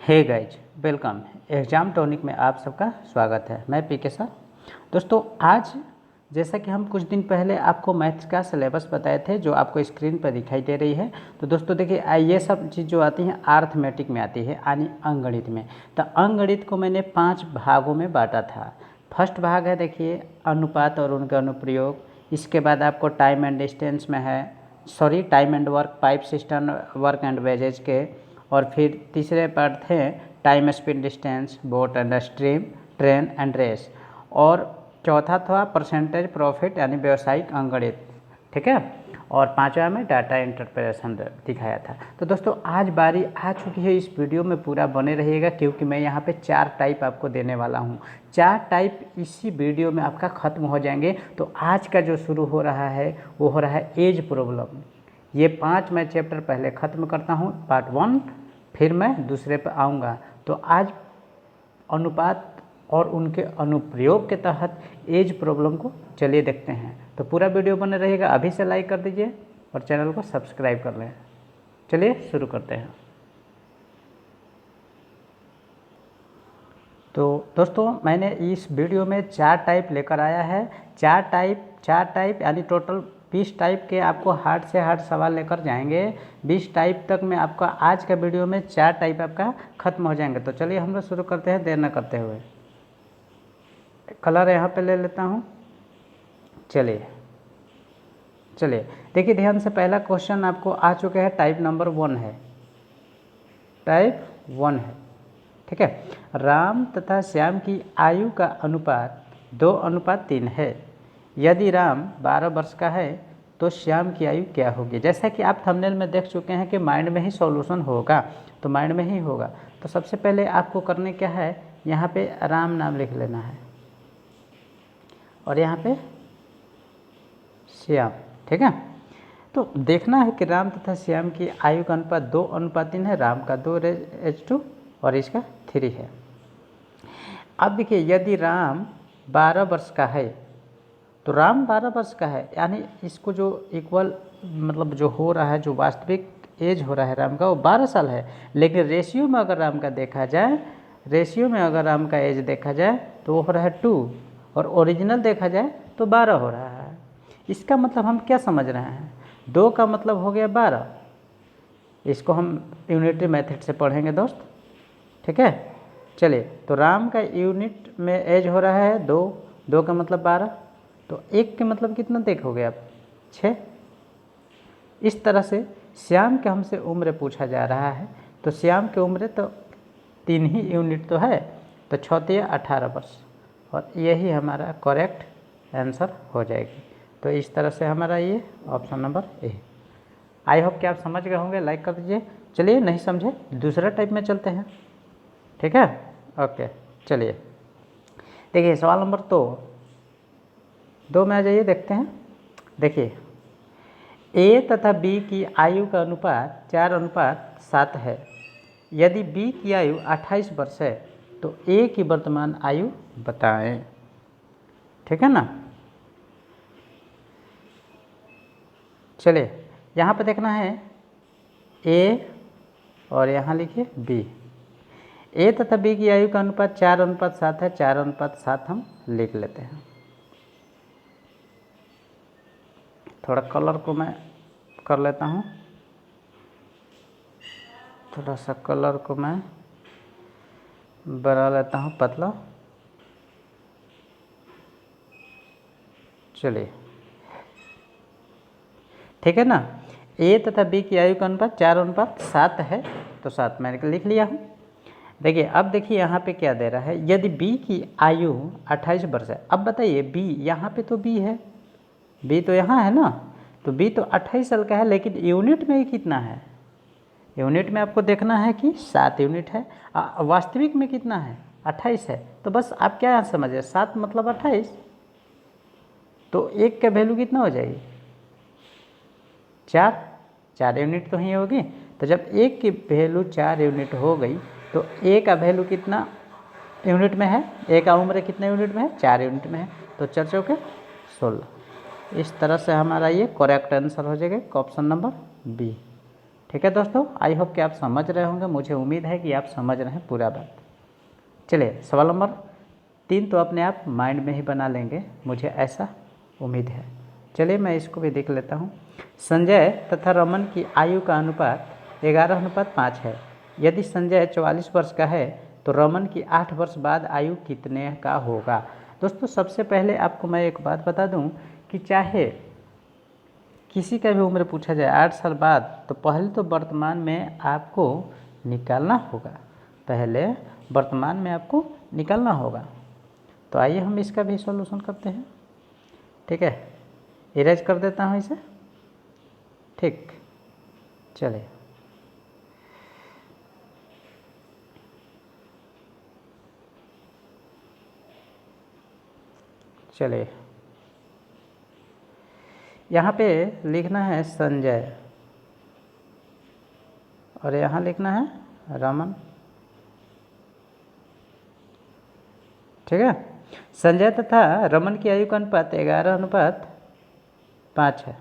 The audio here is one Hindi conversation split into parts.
हे गाइज, वेलकम। एग्ज़ाम टॉनिक में आप सबका स्वागत है। मैं पीके सर। दोस्तों, आज जैसा कि हम कुछ दिन पहले आपको मैथ्स का सिलेबस बताए थे, जो आपको स्क्रीन पर दिखाई दे रही है। तो दोस्तों देखिए, ये सब चीज़ जो आती हैं अर्थमेटिक में आती है, यानी अंकगणित में। तो अंकगणित को मैंने 5 भागों में बांटा था। फर्स्ट भाग है, देखिए, अनुपात और उनके अनुप्रयोग। इसके बाद आपको टाइम एंड डिस्टेंस में है, time and work, pipe system work and wages के। और फिर तीसरे पार्ट थे time speed distance, boat and stream, train and race. और चौथा था परसेंटेज प्रॉफिट यानी व्यावसायिक अंकगणित, ठीक है। और पांचवा में डाटा इंटरप्रेशन दिखाया था। तो दोस्तों, आज बारी आ चुकी है, इस वीडियो में पूरा बने रहिएगा, क्योंकि मैं यहाँ पे 4 टाइप आपको देने वाला हूँ। 4 टाइप इसी वीडियो में आपका ख़त्म हो जाएंगे। तो आज का जो शुरू हो रहा है वो हो रहा है एज प्रॉब्लम। ये 5 मैं चैप्टर पहले ख़त्म करता हूँ, पार्ट 1, फिर मैं दूसरे पर आऊँगा। तो आज अनुपात और उनके अनुप्रयोग के तहत एज प्रॉब्लम को चलिए देखते हैं। तो पूरा वीडियो बने रहेगा। अभी से लाइक कर दीजिए और चैनल को सब्सक्राइब कर लें। चलिए शुरू करते हैं। तो दोस्तों, मैंने इस वीडियो में 4 टाइप लेकर आया है। 4 टाइप यानी टोटल 20 टाइप के आपको हार्ड से हार्ड सवाल लेकर जाएंगे। 20 टाइप तक में आपका आज का वीडियो में 4 टाइप आपका ख़त्म हो जाएंगे। तो चलिए हम लोग शुरू करते हैं, देर न करते हुए। कलर यहाँ पे ले लेता हूँ। चलिए देखिए ध्यान से, पहला क्वेश्चन आपको आ चुके हैं। टाइप नंबर 1 है, टाइप 1 है, ठीक है। राम तथा श्याम की आयु का अनुपात 2:3 है। यदि राम 12 वर्ष का है तो श्याम की आयु क्या होगी। जैसा कि आप थंबनेल में देख चुके हैं कि माइंड में ही सॉल्यूशन होगा, तो माइंड में ही होगा। तो सबसे पहले आपको करने क्या है, यहाँ पे राम नाम लिख लेना है और यहाँ पे श्याम, ठीक है। तो देखना है कि राम तथा श्याम की आयु का अनुपात 2:3 है। राम का 2:2 और इसका 3 है। अब देखिए, यदि राम 12 वर्ष का है तो राम 12 वर्ष का है, यानी इसको जो इक्वल मतलब जो हो रहा है, जो वास्तविक एज हो रहा है राम का, वो 12 साल है। लेकिन रेशियो में अगर राम का देखा जाए, राम का एज देखा जाए तो वो हो रहा है 2, और ओरिजिनल देखा जाए तो 12 हो रहा है। इसका मतलब हम क्या समझ रहे हैं, 2 का मतलब हो गया 12। इसको हम यूनिटरी मेथड से पढ़ेंगे दोस्त, ठीक है। चलिए, तो राम का यूनिट में एज हो रहा है 2, 2 का मतलब 12, तो 1 के मतलब कितना देखोगे आप, 6। इस तरह से श्याम के हमसे उम्र पूछा जा रहा है, तो श्याम की उम्र तो 3 ही यूनिट तो है, तो 6 18 वर्ष, और यही हमारा करेक्ट आंसर हो जाएगी। तो इस तरह से हमारा ये option number A. I hope कि आप समझ गए होंगे, लाइक कर दीजिए। चलिए, नहीं समझे दूसरा टाइप में चलते हैं, ठीक है। ओके, चलिए देखिए सवाल नंबर 2 में आ जाइए, देखते हैं। देखिए, ए तथा बी की आयु का अनुपात 4:7 है। यदि बी की आयु 28 वर्ष है तो ए की वर्तमान आयु बताएं, ठीक है ना। चलिए, यहाँ पे देखना है ए और यहाँ लिखिए बी। ए तथा बी की आयु का अनुपात 4:7 है। 4:7 हम लिख लेते हैं। थोड़ा कलर को मैं कर लेता हूँ, थोड़ा सा कलर को मैं बना लेता हूँ पतला। चलिए, ठीक है ना। ए तथा बी की आयु का अनुपात 4:7 है, तो 7 मैंने लिख लिया हूँ। देखिए, अब देखिए यहाँ पे क्या दे रहा है, यदि बी की आयु 28 वर्ष है। अब बताइए, बी यहाँ पे तो बी है, बी तो यहाँ है ना, तो बी तो 28 साल का है, लेकिन यूनिट में कितना है, यूनिट में आपको देखना है कि 7 यूनिट है। वास्तविक में कितना है, 28 है। तो बस आप क्या समझे, 7 मतलब 28, तो 1 का वैल्यू कितना हो जाएगी, 4 यूनिट तो ही होगी। तो जब 1 की वैल्यू 4 यूनिट हो गई, तो ए का वैल्यू कितना यूनिट में है, ए का उम्र कितने यूनिट में है, 4 यूनिट में है। तो 4 चौके 16। इस तरह से हमारा ये करेक्ट आंसर हो जाएगा ऑप्शन नंबर बी, ठीक है दोस्तों, आई होप कि आप समझ रहे होंगे, मुझे उम्मीद है कि आप समझ रहे हैं पूरा बात। चलिए सवाल नंबर 3 तो अपने आप माइंड में ही बना लेंगे, मुझे ऐसा उम्मीद है। चलिए मैं इसको भी देख लेता हूँ। संजय तथा रमन की आयु का अनुपात 11:5 है। यदि संजय 44 वर्ष का है तो रमन की 8 वर्ष बाद आयु कितने का होगा। दोस्तों सबसे पहले आपको मैं एक बात बता दूं कि चाहे किसी का भी उम्र पूछा जाए 8 साल बाद, तो पहले तो वर्तमान में आपको निकालना होगा, पहले वर्तमान में आपको निकालना होगा। तो आइए हम इसका भी सॉल्यूशन करते हैं। ठीक है, इरेज कर देता हूँ इसे। ठीक, चलिए चलिए यहाँ पे लिखना है संजय और यहाँ लिखना है रमन। ठीक है, संजय तथा रमन की आयु का अनुपात 11:5 है।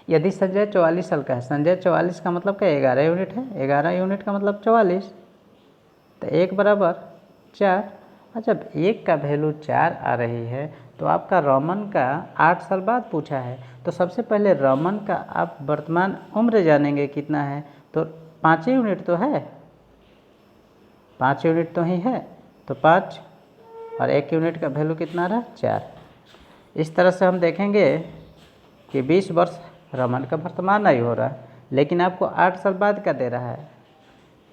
यदि संजय 44 साल का है, संजय 44 का मतलब क्या 11 यूनिट है, 11 यूनिट का मतलब 44, तो 1 बराबर 4। और जब 1 का वैल्यू 4 आ रही है तो आपका रमन का 8 साल बाद पूछा है, तो सबसे पहले रमन का आप वर्तमान उम्र जानेंगे कितना है, तो 5 यूनिट तो है, 5 यूनिट तो ही है, तो 5 और 1 यूनिट का वैल्यू कितना रहा 4। इस तरह से हम देखेंगे कि 20 वर्ष रमन का वर्तमान आयु हो रहा है, लेकिन आपको 8 साल बाद का दे रहा है।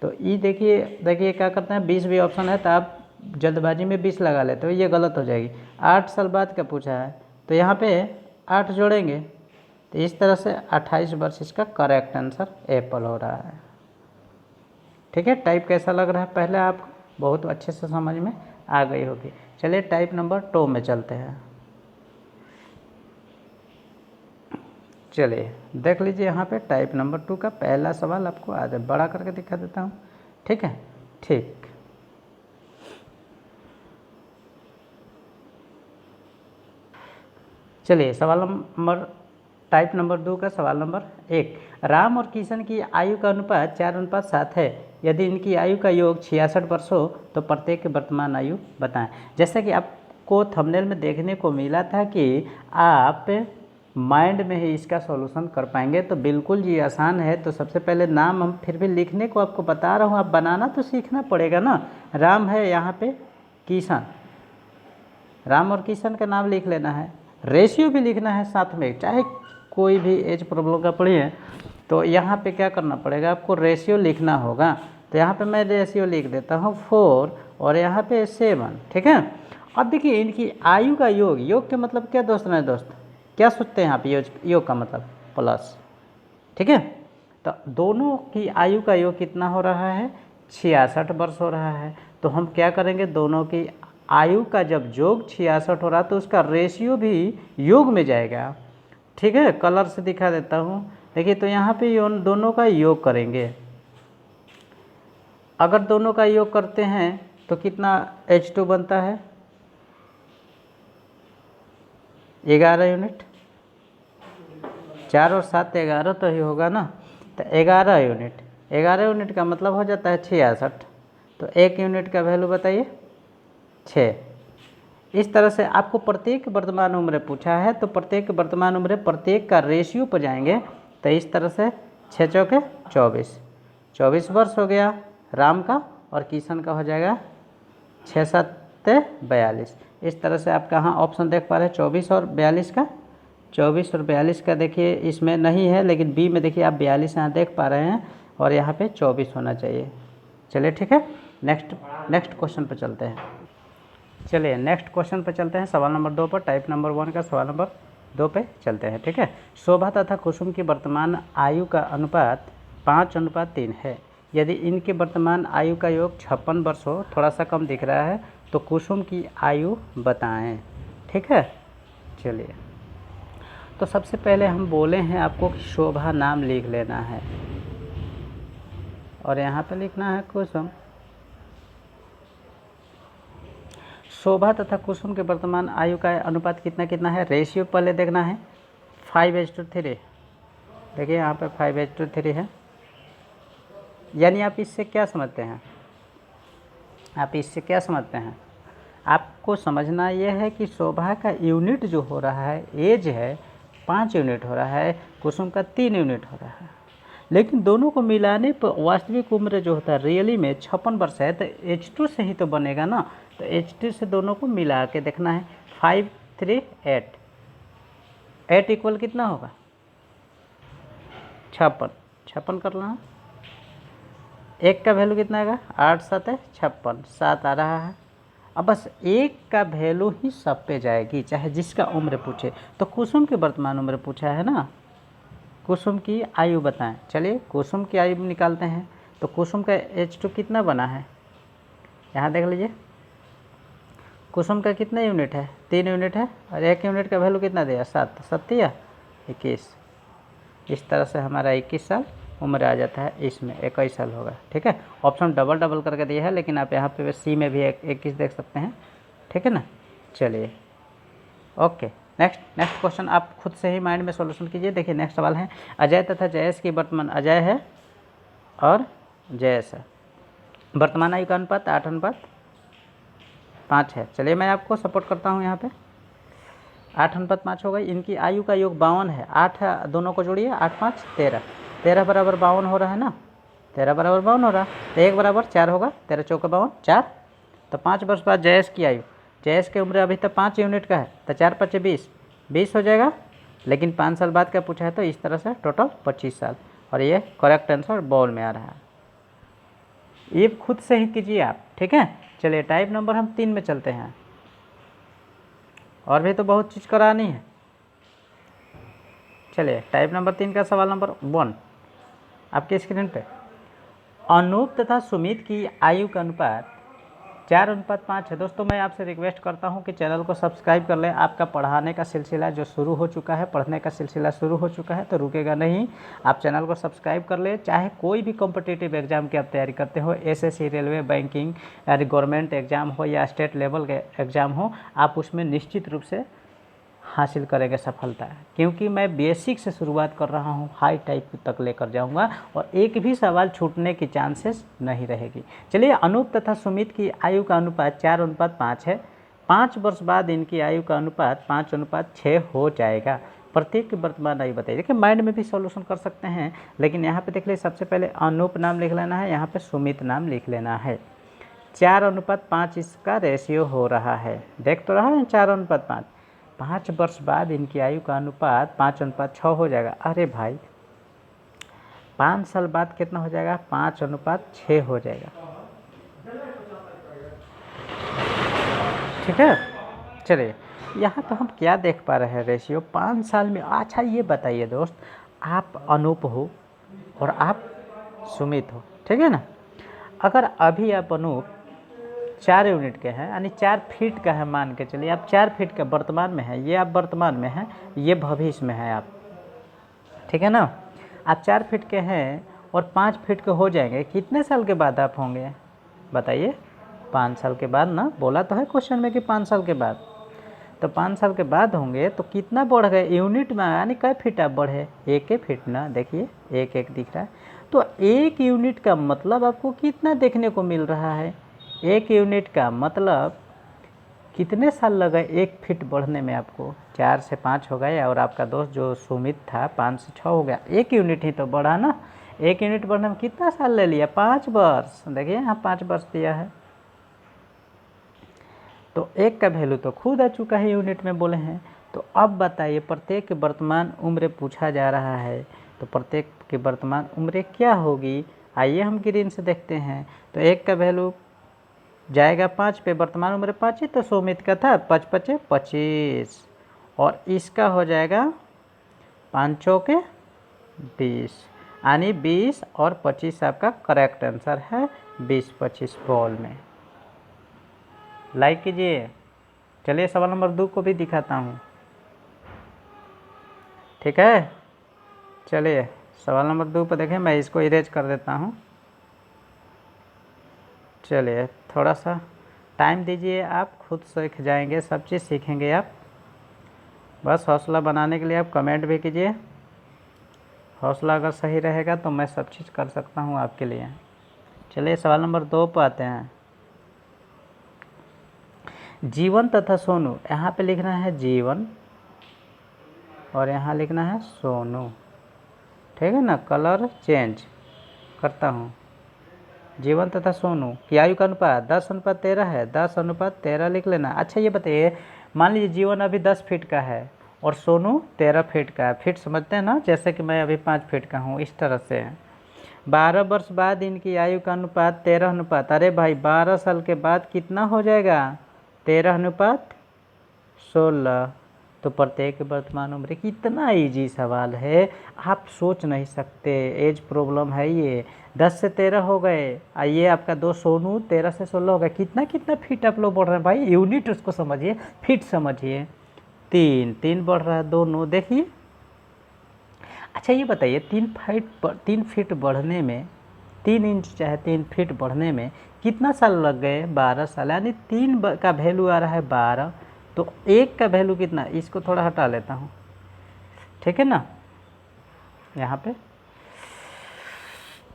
तो ये देखिए क्या करते हैं, 20 भी ऑप्शन है तो आप जल्दबाजी में 20 लगा लेते हो, ये गलत हो जाएगी। 8 साल बाद का पूछा है तो यहाँ पे 8 जोड़ेंगे, तो इस तरह से 28 वर्ष इसका करेक्ट आंसर एप्पल हो रहा है। ठीक है, टाइप कैसा लग रहा है पहले आप बहुत अच्छे से समझ में आ गई होगी। चलिए टाइप नंबर 2 में चलते हैं। चलिए देख लीजिए यहाँ पे टाइप नंबर 2 का पहला सवाल आपको आज बड़ा करके दिखा देता हूँ। ठीक है, ठीक, चलिए सवाल नंबर टाइप नंबर 2 का सवाल नंबर 1, राम और किशन की आयु का अनुपात 4:7 है। यदि इनकी आयु का योग 66 वर्ष हो तो प्रत्येक की वर्तमान आयु बताएं। जैसा कि आपको थंबनेल में देखने को मिला था कि आप माइंड में ही इसका सॉल्यूशन कर पाएंगे, तो बिल्कुल जी आसान है। तो सबसे पहले नाम हम फिर भी लिखने को आपको बता रहा हूँ, आप बनाना तो सीखना पड़ेगा ना। राम है यहाँ पे, किशन, राम और किशन का नाम लिख लेना है, रेशियो भी लिखना है साथ में, चाहे कोई भी एज प्रॉब्लम का पढ़िए तो यहाँ पे क्या करना पड़ेगा आपको, रेशियो लिखना होगा। तो यहाँ पे मैं रेशियो लिख देता हूँ 4 और यहाँ पे 7। ठीक है, अब देखिए इनकी आयु का योग, योग के मतलब क्या दोस्त मेरे दोस्त, क्या सोचते हैं यहाँ पे, योग का मतलब प्लस। ठीक है, तो दोनों की आयु का योग कितना हो रहा है 66 वर्ष हो रहा है। तो हम क्या करेंगे, दोनों की आयु का जब योग 66 हो रहा है तो उसका रेशियो भी योग में जाएगा। ठीक है, कलर से दिखा देता हूँ, देखिए तो यहाँ पे दोनों का योग करेंगे। अगर दोनों का योग करते हैं तो कितना H2 बनता है 11 यूनिट, 4 और 7 11 तो ही होगा ना, तो 11 यूनिट, 11 यूनिट का मतलब हो जाता है 66। तो 1 यूनिट का वैल्यू बताइए 6। इस तरह से आपको प्रत्येक वर्तमान उम्र पूछा है, तो प्रत्येक वर्तमान उम्र प्रत्येक का रेशियो पर जाएंगे। तो इस तरह से 6 चौके 24 वर्ष हो गया राम का, और किशन का हो जाएगा 6 7 42। इस तरह से आप कहाँ ऑप्शन देख पा रहे हैं 24 और 42 का, 24 और 42 का देखिए इसमें नहीं है, लेकिन बी में देखिए आप 42 यहाँ देख पा रहे हैं और यहाँ पे 24 होना चाहिए। चलिए ठीक है, नेक्स्ट क्वेश्चन पर चलते हैं। चलिए नेक्स्ट क्वेश्चन पर चलते हैं, सवाल नंबर 2 पर, टाइप नंबर 1 का सवाल नंबर 2 पे चलते हैं। ठीक है, शोभा तथा कुसुम की वर्तमान आयु का अनुपात 5:3 है। यदि इनके वर्तमान आयु का योग 56 वर्ष हो, थोड़ा सा कम दिख रहा है, तो कुसुम की आयु बताएं। ठीक है, चलिए तो सबसे पहले हम बोले हैं आपको कि शोभा नाम लिख लेना है और यहाँ पे लिखना है कुसुम। शोभा तथा कुसुम के वर्तमान आयु का अनुपात कितना कितना है, रेशियो पहले देखना है 5:3। देखिए यहाँ पे 5:3 है। यानी आप इससे क्या समझते हैं, आप इससे क्या समझते हैं, आपको समझना यह है कि शोभा का यूनिट जो हो रहा है, एज है 5 यूनिट हो रहा है, कुसुम का 3 यूनिट हो रहा है, लेकिन दोनों को मिलाने पर वास्तविक उम्र जो होता है रियली में 56 वर्ष है। तो H2 से ही तो बनेगा ना, तो H2 से दोनों को मिला के देखना है। 5 3 8, 8 इक्वल कितना होगा 56, 56 कर लेना। एक का वैल्यू कितना आएगा 8 7 है 56, 7 आ रहा है। अब बस एक का वैल्यू ही सब पे जाएगी, चाहे जिसका उम्र पूछे। तो कुसुम की वर्तमान उम्र पूछा है ना, कुसुम की आयु बताएं। चलिए कुसुम की आयु निकालते हैं। तो कुसुम का H2 कितना बना है, यहाँ देख लीजिए। कुसुम का कितना यूनिट है, 3 यूनिट है, और 1 यूनिट का वैल्यू कितना दिया 7, 7 या 21। इस तरह से हमारा 21 साल उम्र आ जाता है, इसमें 21 साल होगा। ठीक है, ऑप्शन डबल डबल करके दिया है, लेकिन आप यहाँ पे सी में भी 21 देख सकते हैं। ठीक है ना, चलिए ओके। नेक्स्ट क्वेश्चन आप खुद से ही माइंड में सॉल्यूशन कीजिए। देखिए नेक्स्ट सवाल है, अजय तथा जयेश की वर्तमान, अजय है और जयेश है, वर्तमान आयु का अनुपात 8:5 है। चलिए मैं आपको सपोर्ट करता हूँ, यहाँ पे 8:5 हो गई। इनकी आयु का योग 52 है। 8 दोनों को जोड़िए, 8 5 13, 13 बराबर 52 हो रहा है ना, 13 बराबर 52 हो रहा है। तो 1 बराबर 4 होगा, 13 चौके 52 4। तो 5 वर्ष बाद जयेश की आयु, जयेश की उम्र अभी तक 5 यूनिट का है, तो 4 5 20, 20 हो जाएगा। लेकिन 5 साल बाद का पूछा है, तो इस तरह से टोटल 25 साल। और ये करेक्ट आंसर बॉल में आ रहा है। ये खुद से ही कीजिए आप। ठीक है, चलिए टाइप नंबर हम 3 में चलते हैं, और भी तो बहुत चीज़ करानी है। चलिए टाइप नंबर 3 का सवाल नंबर 1 आपके स्क्रीन पे। अनूप तथा सुमित की आयु का अनुपात 4:5 है। दोस्तों मैं आपसे रिक्वेस्ट करता हूं कि चैनल को सब्सक्राइब कर लें। आपका पढ़ाने का सिलसिला जो शुरू हो चुका है, पढ़ने का सिलसिला शुरू हो चुका है, तो रुकेगा नहीं। आप चैनल को सब्सक्राइब कर लें। चाहे कोई भी कॉम्पिटिटिव एग्जाम की आप तैयारी करते हो, एसएससी, रेलवे, बैंकिंग, या गवर्नमेंट एग्जाम हो या स्टेट लेवल के एग्ज़ाम हो, आप उसमें निश्चित रूप से हासिल करेंगे सफलता, क्योंकि मैं बेसिक से शुरुआत कर रहा हूँ, हाई टाइप तक लेकर जाऊँगा, और एक भी सवाल छूटने की चांसेस नहीं रहेगी। चलिए, अनूप तथा सुमित की आयु का अनुपात 4:5 है। 5 वर्ष बाद इनकी आयु का अनुपात 5:6 हो जाएगा। प्रत्येक की वर्तमान आयु बताइए। देखिए माइंड में भी सॉल्यूशन कर सकते हैं, लेकिन यहाँ पे देख लीजिए, सबसे पहले अनूप नाम लिख लेना है, यहाँ पे सुमित नाम लिख लेना है। 4:5 इसका रेशियो हो रहा है, देख तो रहा है 4:5। 5 वर्ष बाद इनकी आयु का अनुपात 5:6 हो जाएगा। अरे भाई 5 साल बाद कितना हो जाएगा, 5:6 हो जाएगा। ठीक है, चलिए यहाँ तो हम क्या देख पा रहे हैं, रेशियो 5 साल में। अच्छा ये बताइए दोस्त, आप अनूप हो और आप सुमित हो, ठीक है ना। अगर अभी आप अनूप 4 यूनिट के हैं, यानी 4 फीट का है, मान के चलिए आप 4 फीट का वर्तमान में है, ये आप वर्तमान में हैं, ये भविष्य में है आप, ठीक है ना। आप 4 फीट के हैं और 5 फीट के हो जाएंगे, कितने साल के बाद आप होंगे बताइए। 5 साल के बाद ना, बोला तो है क्वेश्चन में कि 5 साल के बाद। तो 5 साल के बाद होंगे तो कितना बढ़ गए यूनिट में, यानी कै फीट आप बढ़े, 1 फीट ना, देखिए 1 दिख रहा है। तो 1 यूनिट का मतलब आपको कितना देखने को मिल रहा है, 1 यूनिट का मतलब कितने साल लगे 1 फीट बढ़ने में आपको। 4 से 5 हो गए, और आपका दोस्त जो सुमित था 5 से 6 हो गया, 1 यूनिट ही तो बढ़ा ना। 1 यूनिट बढ़ने में कितना साल ले लिया, 5 वर्ष। देखिए यहाँ 5 वर्ष दिया है, तो 1 का वैल्यू तो खुद आ चुका है, यूनिट में बोले हैं। तो अब बताइए, प्रत्येक की वर्तमान उम्र पूछा जा रहा है, तो प्रत्येक की वर्तमान उम्र क्या होगी, आइए हम ग्रीन से देखते हैं। तो 1 का वैल्यू जाएगा 5 पे, वर्तमान उम्र 5 ही तो सुमित का था, 5 5 25, और इसका हो जाएगा 5 चौके 20, यानी 20 और 25 आपका करेक्ट आंसर है। 20 25 बॉल में लाइक कीजिए। चलिए सवाल नंबर 2 को भी दिखाता हूँ, ठीक है। चलिए सवाल नंबर 2 पर देखें, मैं इसको इरेज कर देता हूँ। चलिए थोड़ा सा टाइम दीजिए, आप खुद सीख जाएंगे, सब चीज़ सीखेंगे आप। बस हौसला बनाने के लिए आप कमेंट भी कीजिए। हौसला अगर सही रहेगा तो मैं सब चीज़ कर सकता हूँ आपके लिए। चलिए सवाल नंबर 2 पर आते हैं। जीवन तथा सोनू, यहाँ पे लिखना है जीवन और यहाँ लिखना है सोनू, ठीक है ना। कलर चेंज करता हूँ। जीवन तथा सोनू की आयु का अनुपात 10:13 है, 10:13 लिख लेना। अच्छा ये बताइए, मान लीजिए जीवन अभी 10 फीट का है और सोनू 13 फीट का है। फीट समझते हैं ना, जैसे कि मैं अभी 5 फीट का हूँ, इस तरह से। 12 वर्ष बाद इनकी आयु का अनुपात 13:। अरे भाई 12 साल के बाद कितना हो जाएगा? 13:16। तो प्रत्येक वर्तमान उम्र, कितना इजी सवाल है, आप सोच नहीं सकते। एज प्रॉब्लम है ये। 10 से 13 हो गए, आइए आपका 2 सोनू 13 से 16 हो गया। कितना कितना फीट आप लोग बढ़ रहे हैं भाई, यूनिट उसको समझिए, फीट समझिए। 3 बढ़ रहा है, दोनों देखिए। अच्छा ये बताइए 3 फीट बढ़ने में, 3 इंच चाहे 3 फीट बढ़ने में कितना साल लग गए? 12 साल। यानी 3 का वैल्यू आ रहा है 12, तो 1 का वैल्यू कितना? इसको थोड़ा हटा लेता हूँ, ठीक है ना। यहाँ पे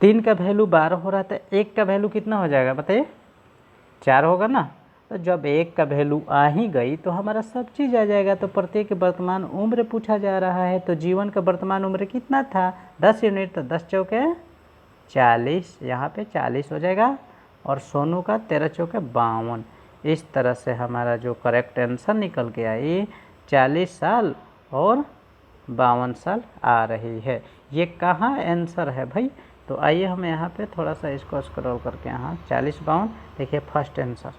3 का वैल्यू 12 हो रहा था, 1 का वैल्यू कितना हो जाएगा बताइए? 4 होगा ना। तो जब 1 का वैल्यू आ ही गई तो हमारा सब चीज़ आ जाएगा। तो प्रत्येक वर्तमान उम्र पूछा जा रहा है, तो जीवन का वर्तमान उम्र कितना था? 10 यूनिट। तो 10 चौके 40, यहाँ पे 40 हो जाएगा। और सोनू का 13 चौके 52। इस तरह से हमारा जो करेक्ट आंसर निकल के आई 40 साल और 52 साल आ रही है। ये कहाँ आंसर है भाई? तो आइए हम यहाँ पे थोड़ा सा इसको स्क्रॉल करके यहाँ 40 52 देखिए फर्स्ट आंसर।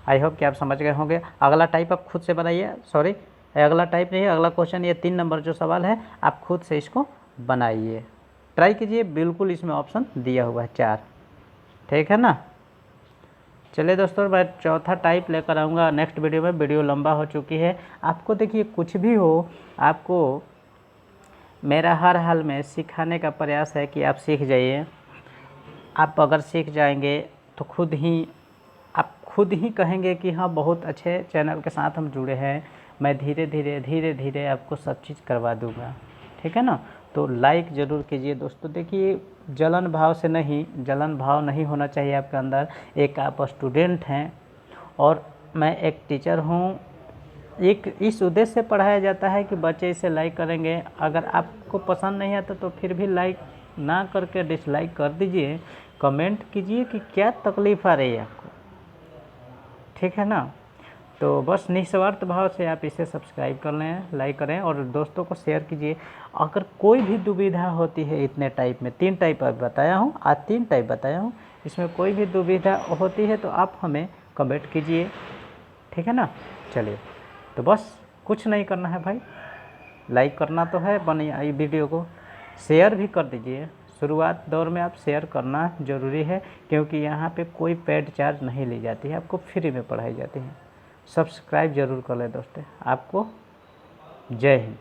आई होप कि आप समझ गए होंगे। अगला टाइप आप खुद से बनाइए, सॉरी अगला टाइप नहीं है, अगला क्वेश्चन, ये 3 नंबर जो सवाल है आप खुद से इसको बनाइए, ट्राई कीजिए। बिल्कुल इसमें ऑप्शन दिया हुआ है 4, ठीक है ना। चलिए दोस्तों, मैं चौथा टाइप लेकर आऊँगा नेक्स्ट वीडियो में। वीडियो लंबा हो चुकी है। आपको देखिए कुछ भी हो, आपको मेरा हर हाल में सिखाने का प्रयास है कि आप सीख जाइए। आप अगर सीख जाएंगे तो आप खुद ही कहेंगे कि हाँ बहुत अच्छे चैनल के साथ हम जुड़े हैं। मैं धीरे धीरे आपको सब चीज़ करवा दूँगा, ठीक है ना। तो लाइक ज़रूर कीजिए दोस्तों। देखिए जलन भाव नहीं होना चाहिए आपके अंदर। एक आप स्टूडेंट हैं और मैं एक टीचर हूँ। एक इस उद्देश्य से पढ़ाया जाता है कि बच्चे इसे लाइक करेंगे। अगर आपको पसंद नहीं आता तो फिर भी लाइक ना करके डिसलाइक कर दीजिए। कमेंट कीजिए कि क्या तकलीफ़ आ रही है आपको, ठीक है ना। तो बस निस्वार्थ भाव से आप इसे सब्सक्राइब कर लें, लाइक करें और दोस्तों को शेयर कीजिए। अगर कोई भी दुविधा होती है, इतने टाइप में 3 टाइप बताया हूँ, आज 3 टाइप बताया हूँ, इसमें कोई भी दुविधा होती है तो आप हमें कमेंट कीजिए, ठीक है ना। चलिए, तो बस कुछ नहीं करना है भाई, लाइक करना तो है, बनी वीडियो को शेयर भी कर दीजिए। शुरुआत दौर में आप शेयर करना ज़रूरी है, क्योंकि यहाँ पे कोई पेड चार्ज नहीं ली जाती है, आपको फ्री में पढ़ाई जाती है। सब्सक्राइब ज़रूर कर लें दोस्तों। आपको जय हिंद।